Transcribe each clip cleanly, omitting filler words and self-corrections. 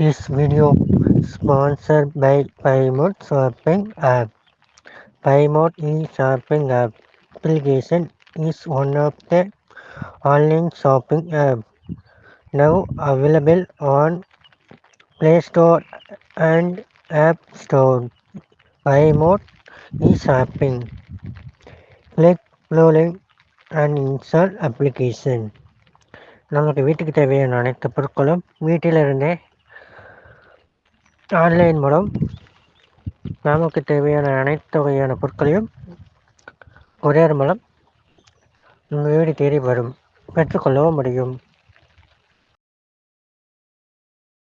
This video sponsored by Paymode Shopping app. Paymode e-shopping application is one of the online shopping apps now available on Play Store and App Store. Paymode e-shopping. Click Blue link and install application. நமக்கு வீட்டுக்கு தேவையான அனைத்து பொருட்களும் வீட்டிலிருந்தே online மூலம் நமக்கு தேவையான அனைத்து வகையான பொருட்களையும் கொரியர் மூலம் உங்கள் வீடு தேடி வரும் பெற்றுக்கொள்ளவும் முடியும்.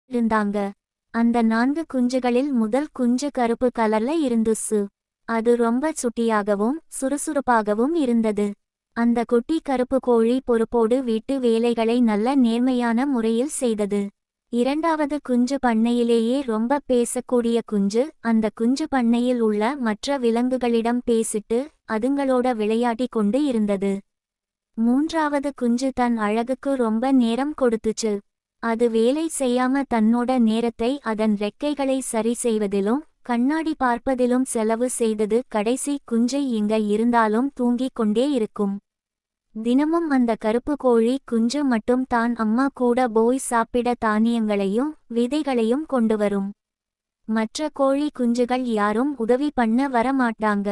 இருந்தாங்க. அந்த 4 குஞ்சுகளில் முதல் குஞ்சு கருப்பு கலர்ல இருந்துச்சு. அது ரொம்ப சுட்டியாகவும் சுறுசுறுப்பாகவும் இருந்தது. அந்த குட்டி கருப்பு கோழி பொறுப்போடு வீட்டு வேலைகளை நல்ல நேர்மையான முறையில் செய்தது. இரண்டாவது குஞ்சு பண்ணையிலேயே ரொம்ப பேசக்கூடிய குஞ்சு. அந்த குஞ்சு பண்ணையில் உள்ள மற்ற விலங்குகளிடம் பேசிட்டு அதுங்களோட விளையாடி கொண்டு இருந்தது. மூன்றாவது குஞ்சு தன் அழகுக்கு ரொம்ப நேரம் கொடுத்துச்சு. அது வேலை செய்யாம தன்னோட நேரத்தை அதன் ரெக்கைகளை சரி செய்வதிலும் கண்ணாடி பார்ப்பதிலும் செலவு செய்தது. கடைசி குஞ்சு இங்க இருந்தாலும் தூங்கிக் கொண்டே இருக்கும். தினமும் அந்த கருப்பு கோழி குஞ்சு மட்டும் தான் அம்மா கூட போய் சாப்பிட தானியங்களையும் விதைகளையும் கொண்டு வரும். மற்ற கோழி குஞ்சுகள் யாரும் உதவி பண்ண வரமாட்டாங்க.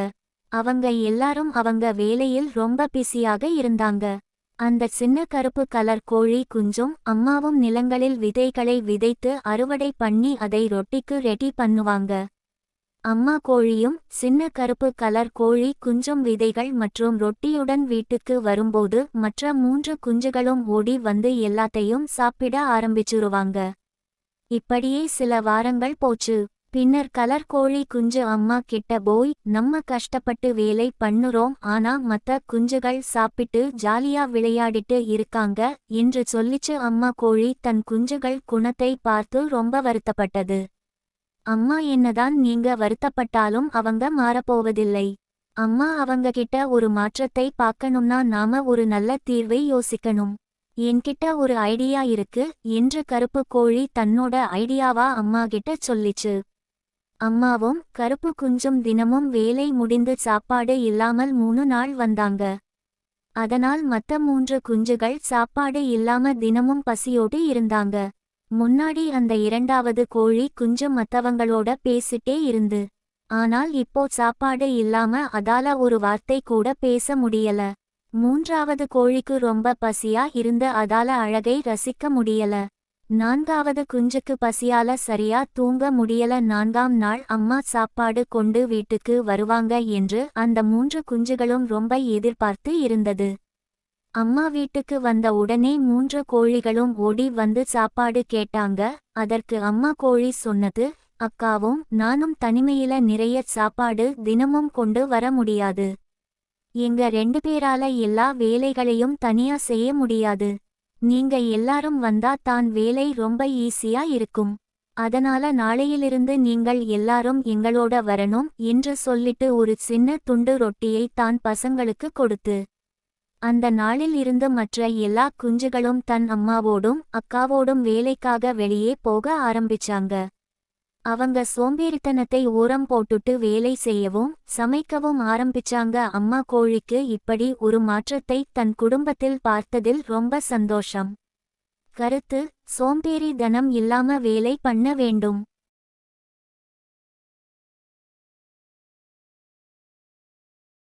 அவங்க எல்லாரும் அவங்க வேலையில் ரொம்ப பிஸியாக இருந்தாங்க. அந்த சின்ன கருப்பு கலர் கோழி குஞ்சும் அம்மாவும் நிலங்களில் விதைகளை விதைத்து அறுவடை பண்ணி அதை ரொட்டிக்கு ரெடி பண்ணுவாங்க. அம்மா கோழியும் சின்ன கருப்பு கலர் கோழி குஞ்சும் விதைகள் மற்றும் ரொட்டியுடன் வீட்டுக்கு வரும்போது மற்ற 3 குஞ்சுகளும் ஓடி வந்து எல்லாத்தையும் சாப்பிட ஆரம்பிச்சுருவாங்க. இப்படியே சில வாரங்கள் போச்சு. பின்னர் கலர் கோழி குஞ்சு அம்மா கிட்ட போய், நம்ம கஷ்டப்பட்டு வேலை பண்ணுறோம், ஆனா மத்த குஞ்சுகள் சாப்பிட்டு ஜாலியா விளையாடிட்டு இருக்காங்க என்று சொல்லிச்சு. அம்மா கோழி தன் குஞ்சுகள் குணத்தை பார்த்து ரொம்ப வருத்தப்பட்டது. அம்மா, என்னதான் நீங்க வருத்தப்பட்டாலும் அவங்க மாறப்போவதில்லை. அம்மா, அவங்க கிட்ட ஒரு மாற்றத்தை பார்க்கணும்னா நாம ஒரு நல்ல தீர்வை யோசிக்கணும். என்கிட்ட ஒரு ஐடியா இருக்கு என்று கருப்பு கோழி தன்னோட ஐடியாவா அம்மா கிட்ட சொல்லிச்சு. அம்மாவும் கருப்பு குஞ்சும் தினமும் வேலை முடிந்து சாப்பாடு இல்லாமல் 3 நாள் வந்தாங்க. அதனால் மத்த 3 குஞ்சுகள் சாப்பாடு இல்லாம தினமும் பசியோடு இருந்தாங்க. முன்னாடி அந்த இரண்டாவது கோழி குஞ்சு மத்தவங்களோட பேசிட்டே இருந்து. ஆனால் இப்போ சாப்பாடு இல்லாம அதால ஒரு வார்த்தை கூட பேச முடியல. மூன்றாவது கோழிக்கு ரொம்ப பசியா இருந்து அதால அழகை ரசிக்க முடியல. நான்காவது குஞ்சுக்கு பசியால சரியா தூங்க முடியல. 4ஆம் நாள் அம்மா சாப்பாடு கொண்டு வீட்டுக்கு வருவாங்க என்று அந்த 3 குஞ்சுகளும் ரொம்ப எதிர்பார்த்து இருந்தது. அம்மா வீட்டுக்கு வந்த உடனே 3 கோழிகளும் ஓடி வந்து சாப்பாடு கேட்டாங்க. அதற்கு அம்மா கோழி சொன்னது, அக்காவும் நானும் தனிமையில நிறைய சாப்பாடு தினமும் கொண்டு வர முடியாது. எங்க 2 பேரால எல்லா வேலைகளையும் தனியா செய்ய முடியாது. நீங்க எல்லாரும் வந்தா தான் வேலை ரொம்ப ஈஸியா இருக்கும். அதனால நாளையிலிருந்து நீங்கள் எல்லாரும் எங்களோட வரணும் என்று சொல்லிட்டு ஒரு சின்ன துண்டு ரொட்டியை தான் பசங்களுக்கு கொடுத்து. அந்த நாளில் இருந்து மற்ற எல்லா குஞ்சுகளும் தன் அம்மாவோடும் அக்காவோடும் வேலைக்காக வெளியே போக ஆரம்பிச்சாங்க. அவங்க சோம்பேறித்தனத்தை ஓரம் போட்டுட்டு வேலை செய்யவும் சமைக்கவும் ஆரம்பிச்சாங்க. அம்மா கோழிக்கு இப்படி ஒரு மாற்றத்தை தன் குடும்பத்தில் பார்த்ததில் ரொம்ப சந்தோஷம். கருத்து: சோம்பேறித்தனம் இல்லாம வேலை பண்ண வேண்டும்.